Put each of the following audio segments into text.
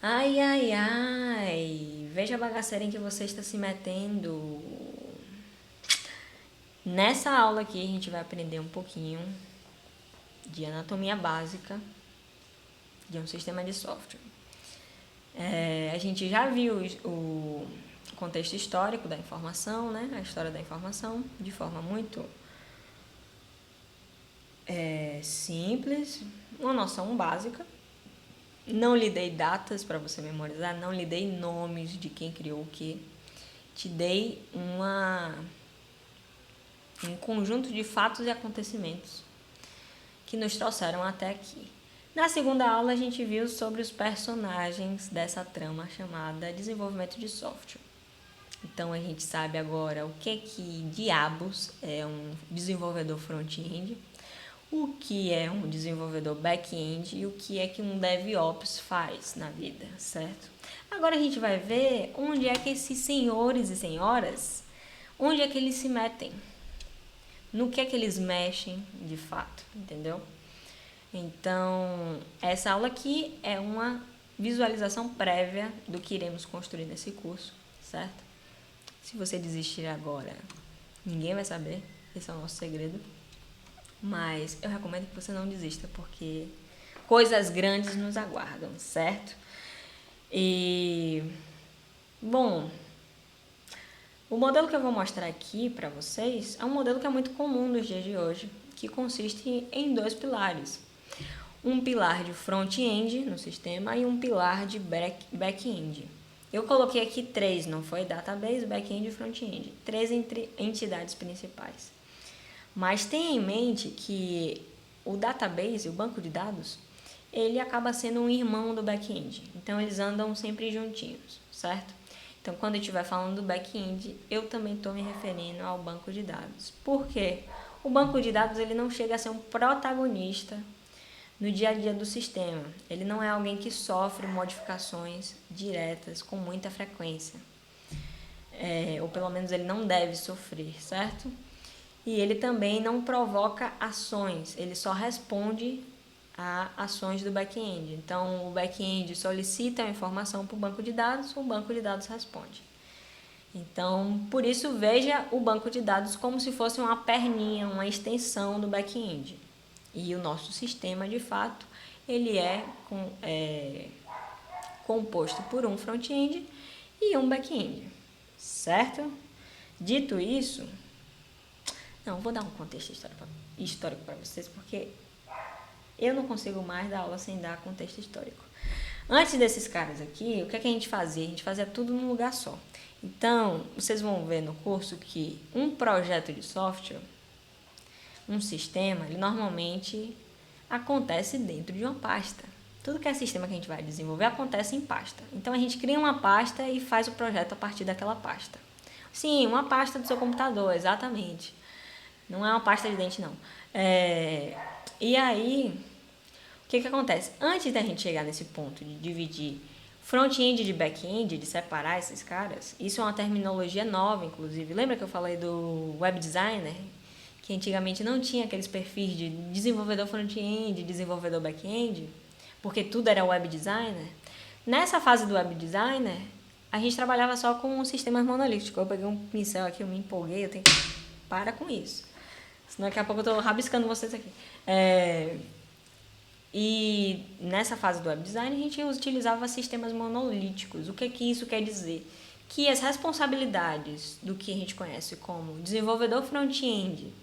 Ai, ai, ai. Veja a bagaceira em que você está se metendo. Nessa aula aqui a gente vai aprender um pouquinho de anatomia básica de um sistema de software. A gente já viu o contexto histórico da informação, né? A história da informação, de forma muito simples, uma noção básica. Não lhe dei datas para você memorizar, não lhe dei nomes de quem criou o que. Te dei um conjunto de fatos e acontecimentos que nos trouxeram até aqui. Na segunda aula a gente viu sobre os personagens dessa trama chamada desenvolvimento de software. Então a gente sabe agora o que diabos é um desenvolvedor front-end, o que é um desenvolvedor back-end e o que é que um DevOps faz na vida, certo? Agora a gente vai ver onde é que esses senhores e senhoras, onde é que eles se metem, no que é que eles mexem de fato, entendeu? Então, essa aula aqui é uma visualização prévia do que iremos construir nesse curso, certo? Se você desistir agora, ninguém vai saber, esse é o nosso segredo. Mas eu recomendo que você não desista, porque coisas grandes nos aguardam, certo? E, bom, o modelo que eu vou mostrar aqui para vocês é um modelo que é muito comum nos dias de hoje, que consiste em dois pilares. Um pilar de front-end no sistema e um pilar de back-end. Eu coloquei aqui três, não foi? Database, back-end e front-end. Três entidades principais. Mas tenha em mente que o database, o banco de dados, ele acaba sendo um irmão do back-end. Então, eles andam sempre juntinhos, certo? Então, quando eu estiver falando do back-end, eu também estou me referindo ao banco de dados. Por quê? O banco de dados ele não chega a ser um protagonista no dia a dia do sistema. Ele não é alguém que sofre modificações diretas com muita frequência. Ou pelo menos ele não deve sofrer, certo? E ele também não provoca ações, ele só responde a ações do back-end. Então, o back-end solicita a informação para o banco de dados, o banco de dados responde. Então, por isso, veja o banco de dados como se fosse uma perninha, uma extensão do back-end. E o nosso sistema, de fato, ele é composto por um front-end e um back-end, certo? Dito isso, não, vou dar um contexto histórico para vocês, porque eu não consigo mais dar aula sem dar contexto histórico. Antes desses caras aqui, o que é que a gente fazia? A gente fazia tudo num lugar só. Então, vocês vão ver no curso que um projeto de software, um sistema, ele normalmente acontece dentro de uma pasta. Tudo que é sistema que a gente vai desenvolver acontece em pasta. Então, a gente cria uma pasta e faz o projeto a partir daquela pasta. Sim, uma pasta do seu computador, exatamente. Não é uma pasta de dente, não. E aí, o que acontece? Antes da gente chegar nesse ponto de dividir front-end de back-end, de separar esses caras, isso é uma terminologia nova, inclusive. Lembra que eu falei do web designer? Que antigamente não tinha aqueles perfis de desenvolvedor front-end, desenvolvedor back-end, porque tudo era web designer. Nessa fase do web designer, a gente trabalhava só com sistemas monolíticos. Eu peguei um pincel aqui, eu me empolguei, eu tenho que parar com isso. Senão daqui a pouco eu tô rabiscando vocês aqui. E nessa fase do web design a gente utilizava sistemas monolíticos. O que isso quer dizer? Que as responsabilidades do que a gente conhece como desenvolvedor front-end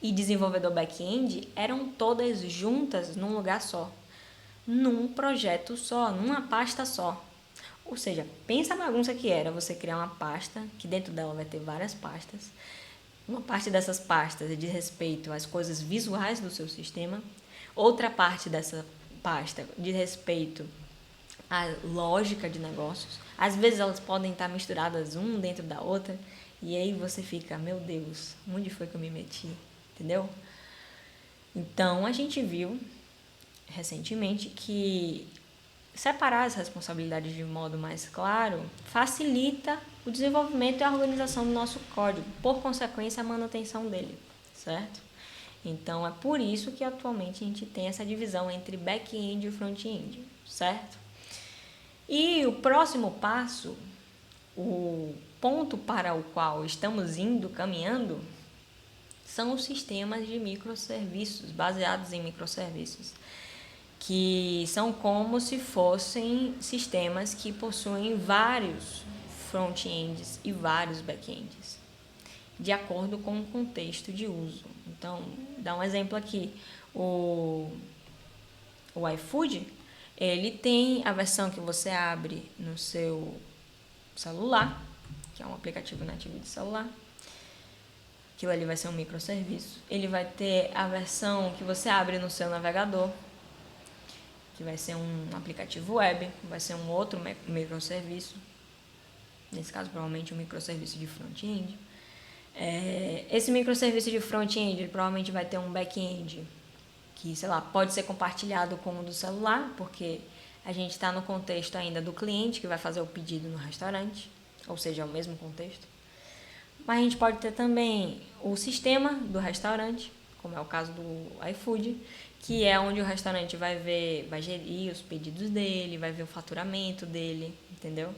e desenvolvedor back-end eram todas juntas num lugar só, num projeto só, numa pasta só. Ou seja, pensa a bagunça que era você criar uma pasta, que dentro dela vai ter várias pastas. Uma parte dessas pastas diz respeito às coisas visuais do seu sistema. Outra parte dessa pasta diz respeito à lógica de negócios. Às vezes elas podem estar misturadas uma dentro da outra. E aí você fica, meu Deus, onde foi que eu me meti? Entendeu? Então, a gente viu recentemente que separar as responsabilidades de modo mais claro facilita o desenvolvimento e a organização do nosso código, por consequência, a manutenção dele, certo? Então, é por isso que atualmente a gente tem essa divisão entre back-end e front-end, certo? E o próximo passo, o ponto para o qual estamos indo, caminhando, são os sistemas de microserviços, baseados em microserviços, que são como se fossem sistemas que possuem vários front-ends e vários back-ends, de acordo com o contexto de uso. Então, dá um exemplo aqui, o iFood, ele tem a versão que você abre no seu celular, que é um aplicativo nativo de celular. Aquilo ali vai ser um microserviço. Ele vai ter a versão que você abre no seu navegador, que vai ser um aplicativo web, vai ser um outro microserviço. Nesse caso, provavelmente um microserviço de front-end. Esse microserviço de front-end provavelmente vai ter um back-end que, sei lá, pode ser compartilhado com o do celular, porque a gente está no contexto ainda do cliente que vai fazer o pedido no restaurante, ou seja, é o mesmo contexto. Mas a gente pode ter também o sistema do restaurante, como é o caso do iFood, que é onde o restaurante vai gerir os pedidos dele, vai ver o faturamento dele, entendeu?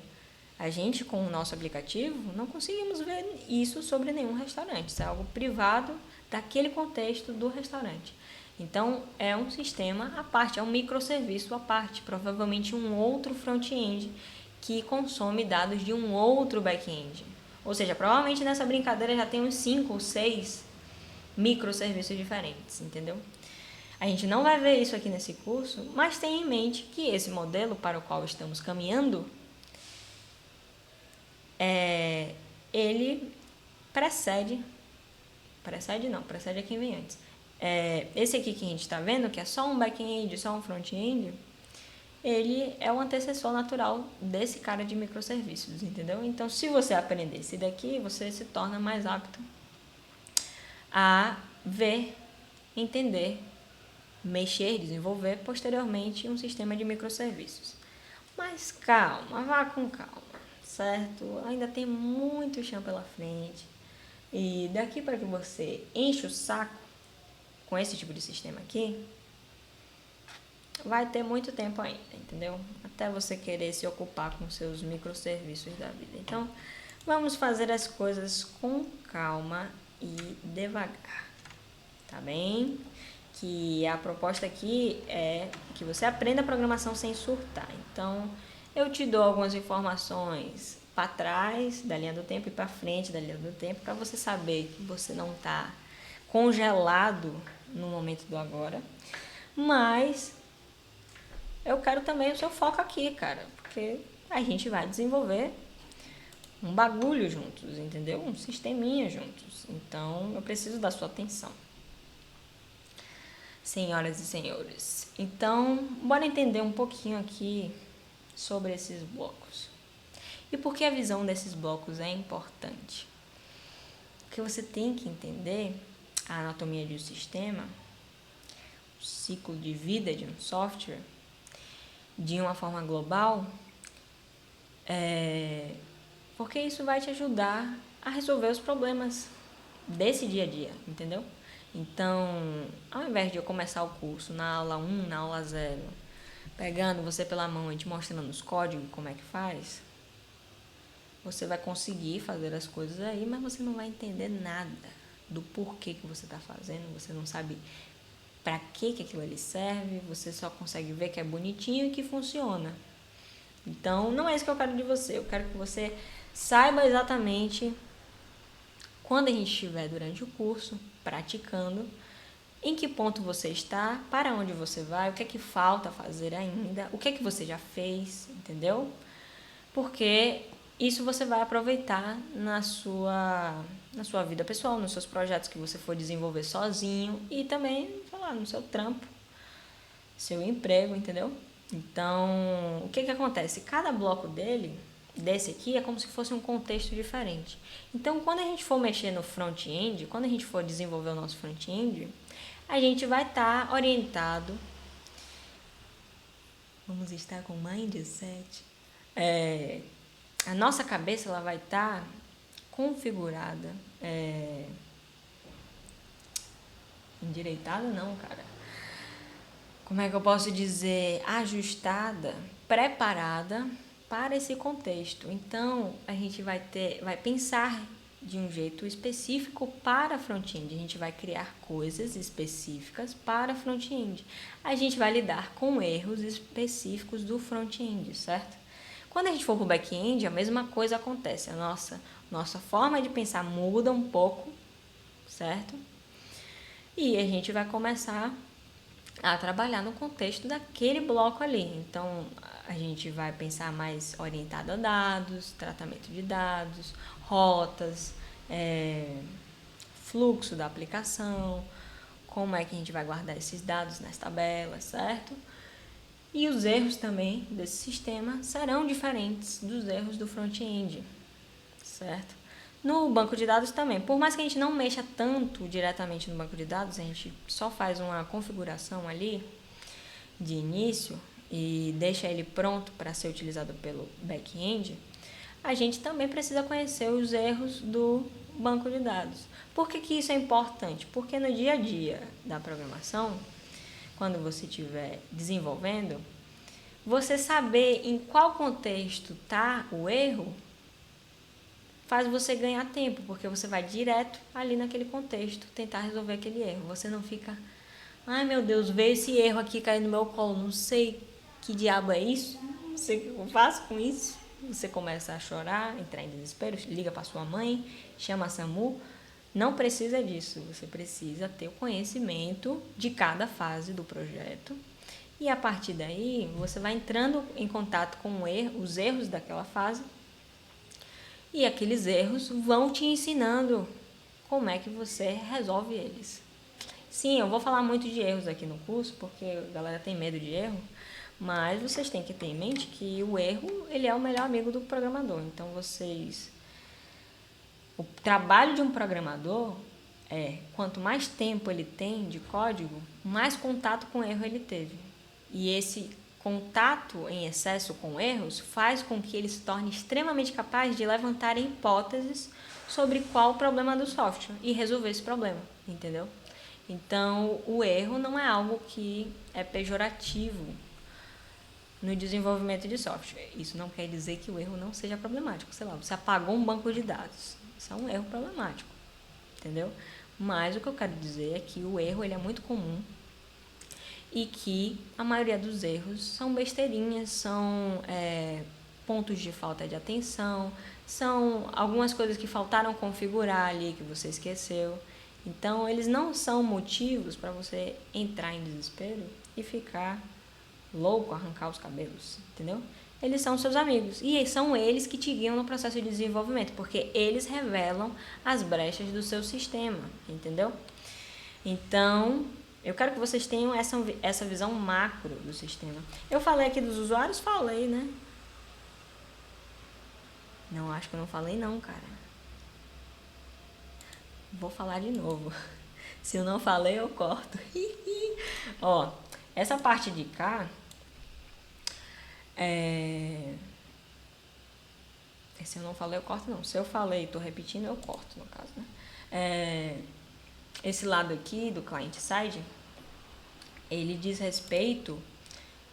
A gente, com o nosso aplicativo, não conseguimos ver isso sobre nenhum restaurante. Isso é algo privado daquele contexto do restaurante. Então, é um sistema à parte, é um microserviço à parte, provavelmente um outro front-end que consome dados de um outro back-end. Ou seja, provavelmente nessa brincadeira já tem uns 5 ou 6 microserviços diferentes, entendeu? A gente não vai ver isso aqui nesse curso, mas tenha em mente que esse modelo para o qual estamos caminhando, ele precede é quem vem antes. Esse aqui que a gente está vendo, que é só um back-end, só um front-end, ele é o antecessor natural desse cara de microserviços, entendeu? Então, se você aprender esse daqui, você se torna mais apto a ver, entender, mexer, desenvolver posteriormente um sistema de microserviços. Mas calma, vá com calma, certo? Ainda tem muito chão pela frente. E daqui para que você enche o saco com esse tipo de sistema aqui, vai ter muito tempo ainda, entendeu? Até você querer se ocupar com seus microserviços da vida. Então, vamos fazer as coisas com calma e devagar, tá bem? Que a proposta aqui é que você aprenda a programação sem surtar. Então, eu te dou algumas informações para trás da linha do tempo e para frente da linha do tempo, para você saber que você não está congelado no momento do agora. Mas eu quero também o seu foco aqui, cara, porque a gente vai desenvolver um bagulho juntos, entendeu? Um sisteminha juntos. Então, eu preciso da sua atenção. Senhoras e senhores, então, bora entender um pouquinho aqui sobre esses blocos. E por que a visão desses blocos é importante? Porque você tem que entender a anatomia de um sistema, o ciclo de vida de um software, de uma forma global, porque isso vai te ajudar a resolver os problemas desse dia a dia, entendeu? Então, ao invés de eu começar o curso na aula 1, na aula 0, pegando você pela mão e te mostrando os códigos, como é que faz, você vai conseguir fazer as coisas aí, mas você não vai entender nada do porquê que você está fazendo, você não sabe para que aquilo ali serve, você só consegue ver que é bonitinho e que funciona. Então, não é isso que eu quero de você, eu quero que você saiba exatamente quando a gente estiver durante o curso, praticando, em que ponto você está, para onde você vai, o que é que falta fazer ainda, o que é que você já fez, entendeu? Porque isso você vai aproveitar na sua vida pessoal, nos seus projetos que você for desenvolver sozinho e também, sei lá, no seu trampo, seu emprego, entendeu? Então, o que acontece? Cada bloco desse aqui, é como se fosse um contexto diferente. Então, quando a gente for mexer no front-end, quando a gente for desenvolver o nosso front-end, a gente vai estar orientado. Vamos estar com mindset. A nossa cabeça ela vai estar configurada. Endireitada não, cara. como é que eu posso dizer, ajustada, preparada para esse contexto. Então, a gente vai pensar de um jeito específico para front-end. A gente vai criar coisas específicas para front-end. A gente vai lidar com erros específicos do front-end, certo? Quando a gente for para o back-end, a mesma coisa acontece. A nossa forma de pensar muda um pouco, certo? E a gente vai começar a trabalhar no contexto daquele bloco ali. Então, a gente vai pensar mais orientado a dados, tratamento de dados, rotas, fluxo da aplicação, como é que a gente vai guardar esses dados nas tabelas, certo? E os erros também desse sistema serão diferentes dos erros do front-end, certo? No banco de dados também, por mais que a gente não mexa tanto diretamente no banco de dados, a gente só faz uma configuração ali de início e deixa ele pronto para ser utilizado pelo back-end, a gente também precisa conhecer os erros do banco de dados. Por que isso é importante? Porque no dia a dia da programação, quando você estiver desenvolvendo, você saber em qual contexto está o erro faz você ganhar tempo, porque você vai direto ali naquele contexto tentar resolver aquele erro. Você não fica, ai meu Deus, veio esse erro aqui cair no meu colo, não sei que diabo é isso, não sei o que eu faço com isso. Você começa a chorar, entrar em desespero, liga para sua mãe, chama a SAMU. Não precisa disso, você precisa ter o conhecimento de cada fase do projeto. E a partir daí, você vai entrando em contato com os erros daquela fase. E aqueles erros vão te ensinando como é que você resolve eles. Sim, eu vou falar muito de erros aqui no curso, porque a galera tem medo de erro, mas vocês têm que ter em mente que o erro, ele é o melhor amigo do programador. Então, o trabalho de um programador quanto mais tempo ele tem de código, mais contato com erro ele teve. E esse contato em excesso com erros faz com que ele se torne extremamente capaz de levantar hipóteses sobre qual o problema do software e resolver esse problema, entendeu? Então, o erro não é algo que é pejorativo no desenvolvimento de software. Isso não quer dizer que o erro não seja problemático. Sei lá, você apagou um banco de dados. Isso é um erro problemático, entendeu? Mas o que eu quero dizer é que o erro ele é muito comum e que a maioria dos erros são besteirinhas, são pontos de falta de atenção, são algumas coisas que faltaram configurar ali, que você esqueceu. Então, eles não são motivos para você entrar em desespero e ficar louco, arrancar os cabelos, entendeu? Eles são seus amigos e são eles que te guiam no processo de desenvolvimento, porque eles revelam as brechas do seu sistema, entendeu? Então, eu quero que vocês tenham essa visão macro do sistema. Eu falei aqui dos usuários? Falei, né? Não, acho que eu não falei não, cara. Vou falar de novo. Se eu não falei, eu corto. Ó, essa parte de cá... Se eu não falei, eu corto não. Se eu falei e tô repetindo, eu corto, no caso, né? Esse lado aqui do client-side, ele diz respeito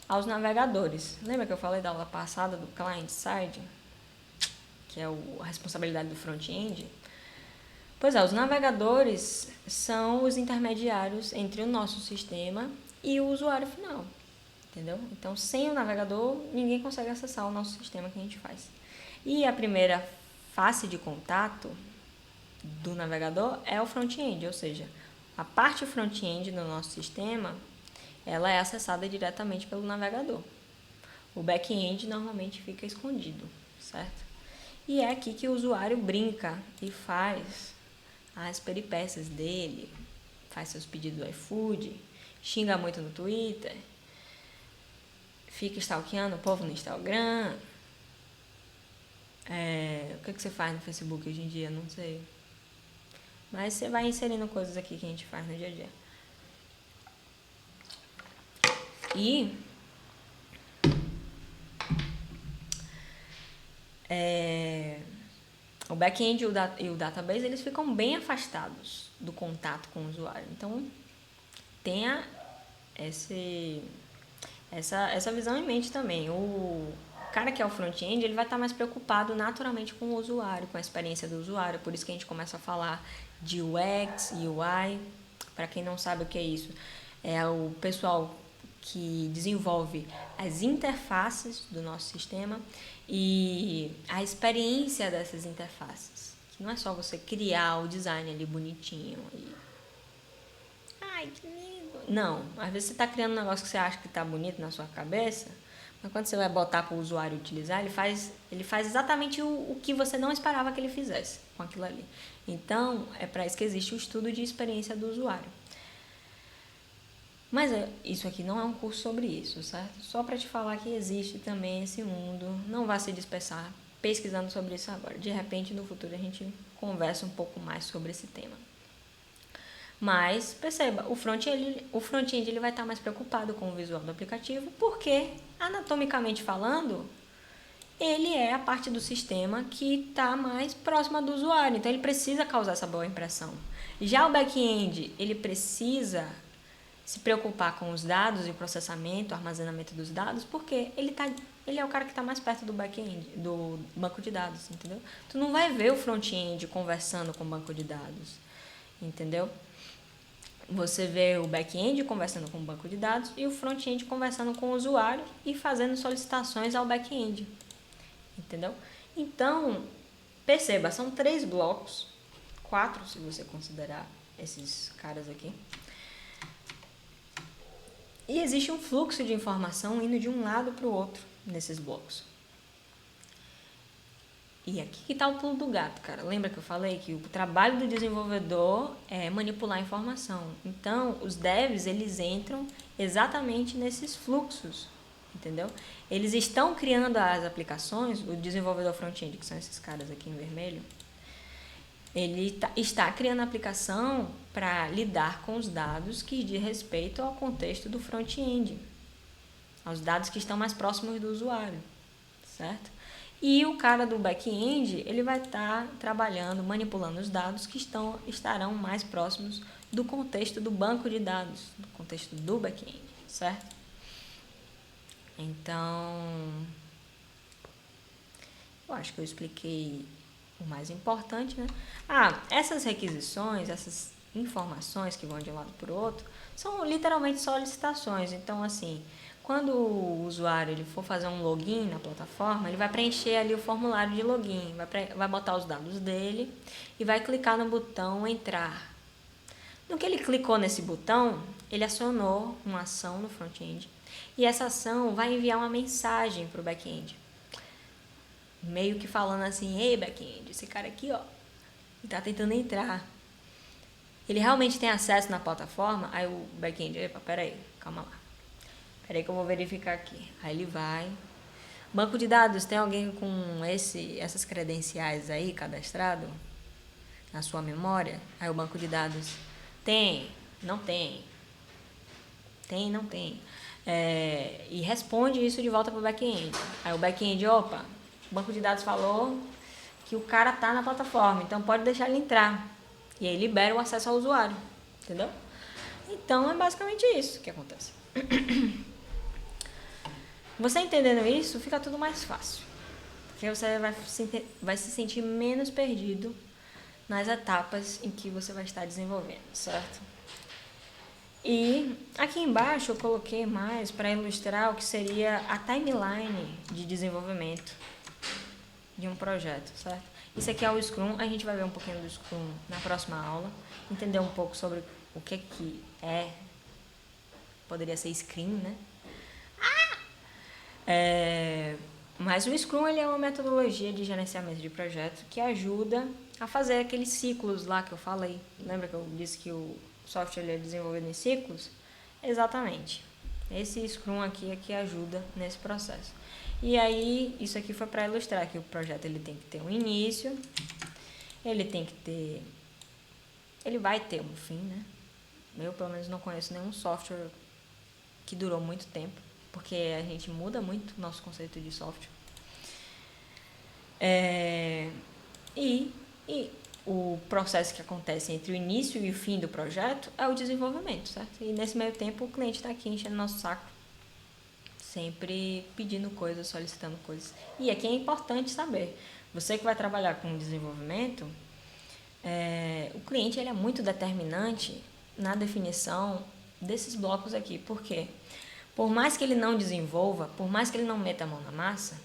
aos navegadores. Lembra que eu falei da aula passada do client-side? Que é a responsabilidade do front-end? Pois é, os navegadores são os intermediários entre o nosso sistema e o usuário final, entendeu? Então, sem o navegador, ninguém consegue acessar o nosso sistema que a gente faz. E a primeira face de contato do navegador é o front-end, ou seja, a parte front-end do nosso sistema, ela é acessada diretamente pelo navegador. O back-end normalmente fica escondido, certo? E é aqui que o usuário brinca e faz as peripécias dele, faz seus pedidos do iFood, xinga muito no Twitter, fica stalkeando o povo no Instagram. O que você faz no Facebook hoje em dia? Não sei. Mas você vai inserindo coisas aqui que a gente faz no dia a dia. E o back-end e o database, eles ficam bem afastados do contato com o usuário. Então, tenha essa visão em mente também. O cara que é o front-end, ele vai estar mais preocupado naturalmente com o usuário, com a experiência do usuário. Por isso que a gente começa a falar de UX e UI. Para quem não sabe o que é isso, é o pessoal que desenvolve as interfaces do nosso sistema e a experiência dessas interfaces. Que não é só você criar o design ali bonitinho e... Ai, que lindo! Não, às vezes você está criando um negócio que você acha que está bonito na sua cabeça, mas quando você vai botar para o usuário utilizar, ele faz exatamente o que você não esperava que ele fizesse com aquilo ali. Então, é para isso que existe o estudo de experiência do usuário. Mas isso aqui não é um curso sobre isso, certo? Só para te falar que existe também esse mundo. Não vá se dispersar pesquisando sobre isso agora. De repente, no futuro, a gente conversa um pouco mais sobre esse tema. Mas, perceba, o front-end ele vai estar mais preocupado com o visual do aplicativo, porque, anatomicamente falando, ele é a parte do sistema que está mais próxima do usuário. Então, ele precisa causar essa boa impressão. Já o back-end, ele precisa se preocupar com os dados e o processamento, o armazenamento dos dados, porque ele é o cara que está mais perto do back-end, do banco de dados, entendeu? Tu não vai ver o front-end conversando com o banco de dados, entendeu? Você vê o back-end conversando com o banco de dados e o front-end conversando com o usuário e fazendo solicitações ao back-end, entendeu? Então, perceba, são 3 blocos, 4 se você considerar esses caras aqui. E existe um fluxo de informação indo de um lado para o outro nesses blocos. E aqui que está o pulo do gato, cara. Lembra que eu falei que o trabalho do desenvolvedor é manipular a informação. Então, os devs, eles entram exatamente nesses fluxos, entendeu? Eles estão criando as aplicações, o desenvolvedor front-end, que são esses caras aqui em vermelho, ele está criando a aplicação para lidar com os dados que diz respeito ao contexto do front-end, aos dados que estão mais próximos do usuário, certo? E o cara do back-end, ele vai estar trabalhando, manipulando os dados que estarão mais próximos do contexto do banco de dados, do contexto do back-end, certo? Então, eu acho que eu expliquei o mais importante, né? Essas requisições, essas informações que vão de um lado para o outro, são literalmente solicitações. Então, assim, quando o usuário ele for fazer um login na plataforma, ele vai preencher ali o formulário de login, vai botar os dados dele e vai clicar no botão entrar. No que ele clicou nesse botão, ele acionou uma ação no front-end e essa ação vai enviar uma mensagem para o back-end. Meio que falando assim, ei, back-end, esse cara aqui, ó, ele tá tentando entrar. Ele realmente tem acesso na plataforma? Aí o back-end, epa, peraí, calma lá. Peraí que eu vou verificar aqui. Aí ele vai. Banco de dados, tem alguém com essas credenciais aí cadastrado na sua memória? Aí o banco de dados, tem, não tem. Tem, não tem. E responde isso de volta pro back-end. Aí o back-end, opa, o banco de dados falou que o cara tá na plataforma, então pode deixar ele entrar. E aí libera o acesso ao usuário, entendeu? Então é basicamente isso que acontece. Você entendendo isso, fica tudo mais fácil. Porque você vai se sentir menos perdido nas etapas em que você vai estar desenvolvendo, certo? E aqui embaixo eu coloquei mais para ilustrar o que seria a timeline de desenvolvimento de um projeto, certo? Isso aqui é o Scrum, a gente vai ver um pouquinho do Scrum na próxima aula, entender um pouco sobre o que poderia ser Scrum, né? Mas o Scrum ele é uma metodologia de gerenciamento de projeto que ajuda a fazer aqueles ciclos lá que eu falei. Lembra que eu disse que o software é desenvolvido em ciclos? Exatamente. Esse Scrum aqui é que ajuda nesse processo. E aí, isso aqui foi para ilustrar que o projeto ele tem que ter um início, ele vai ter um fim, né? Eu, pelo menos, não conheço nenhum software que durou muito tempo, porque a gente muda muito o nosso conceito de software. E o processo que acontece entre o início e o fim do projeto é o desenvolvimento, certo? E nesse meio tempo o cliente está aqui enchendo nosso saco, sempre pedindo coisas, solicitando coisas. E aqui é importante saber, você que vai trabalhar com desenvolvimento, o cliente ele é muito determinante na definição desses blocos aqui. Por quê? Por mais que ele não desenvolva, por mais que ele não meta a mão na massa,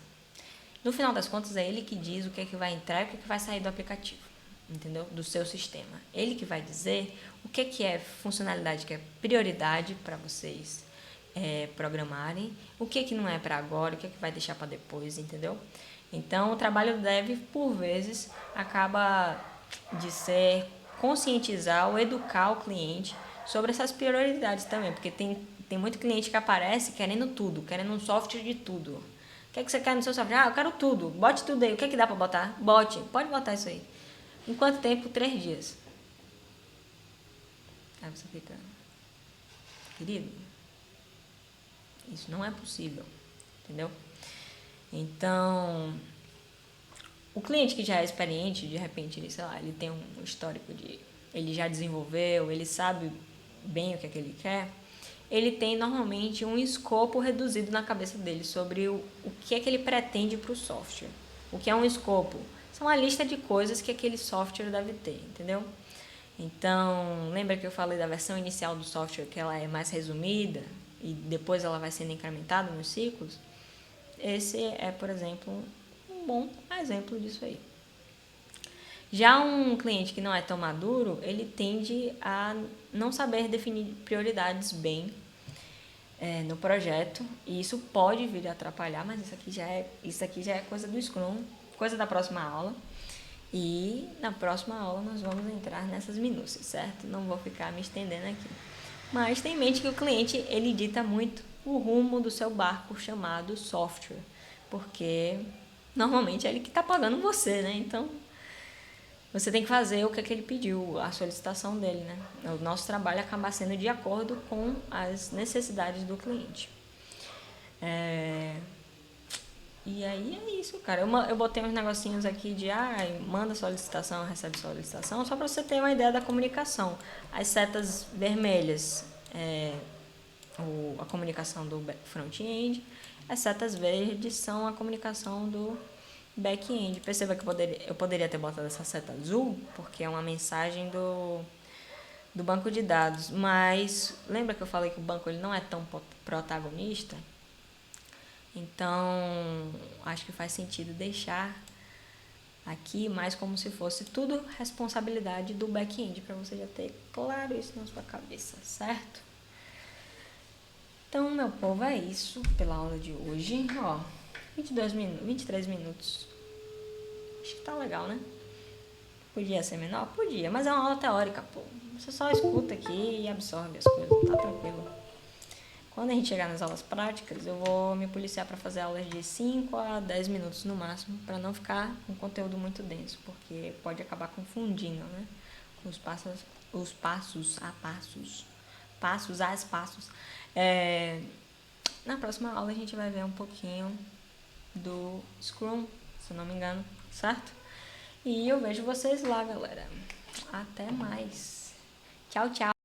no final das contas é ele que diz o que é que vai entrar e o que é que vai sair do aplicativo, entendeu? Do seu sistema. Ele que vai dizer o que é funcionalidade que é prioridade para vocês programarem, o que não é para agora, o que vai deixar para depois, entendeu? Então, o trabalho do dev, por vezes, acaba de ser conscientizar ou educar o cliente sobre essas prioridades também, porque tem muito cliente que aparece querendo tudo, querendo um software de tudo. O que é que você quer no seu software? Eu quero tudo, bote tudo aí. O que é que dá para botar? Bote, pode botar isso aí. Em quanto tempo? 3 dias. Aí você fica, querido, isso não é possível, entendeu? Então, o cliente que já é experiente, de repente, ele, sei lá, ele tem um histórico de... ele já desenvolveu, ele sabe bem o que é que ele quer, ele tem normalmente um escopo reduzido na cabeça dele sobre o que é que ele pretende para o software. O que é um escopo? São a lista de coisas que aquele software deve ter, entendeu? Então, lembra que eu falei da versão inicial do software, que ela é mais resumida e depois ela vai sendo incrementada nos ciclos? Esse é, por exemplo, um bom exemplo disso aí. Já um cliente que não é tão maduro, ele tende a não saber definir prioridades bem no projeto, e isso pode vir a atrapalhar, mas isso aqui já é coisa do Scrum, coisa da próxima aula. E na próxima aula nós vamos entrar nessas minúcias, certo? Não vou ficar me estendendo aqui. Mas tenha em mente que o cliente, ele dita muito o rumo do seu barco chamado software, porque normalmente é ele que está pagando você, né? Então, você tem que fazer o que ele pediu, a solicitação dele, né? O nosso trabalho acaba sendo de acordo com as necessidades do cliente. E aí é isso, cara. Eu botei uns negocinhos aqui de manda solicitação, recebe solicitação, só para você ter uma ideia da comunicação. As setas vermelhas a comunicação do front-end, as setas verdes são a comunicação do back-end. Perceba que eu poderia ter botado essa seta azul, porque é uma mensagem do banco de dados, mas lembra que eu falei que o banco ele não é tão protagonista? Então, acho que faz sentido deixar aqui mais como se fosse tudo responsabilidade do back-end, para você já ter claro isso na sua cabeça, certo? Então, meu povo, é isso pela aula de hoje. 23 minutos. Acho que tá legal, né? Podia ser menor? Podia, mas é uma aula teórica, pô. Você só escuta aqui e absorve as coisas, tá tranquilo. Quando a gente chegar nas aulas práticas, eu vou me policiar para fazer aulas de 5 a 10 minutos no máximo, para não ficar com conteúdo muito denso, porque pode acabar confundindo, né? Os passos a passos. Na próxima aula a gente vai ver um pouquinho do Scrum, se eu não me engano, certo? E eu vejo vocês lá, galera. Até mais. Tchau, tchau.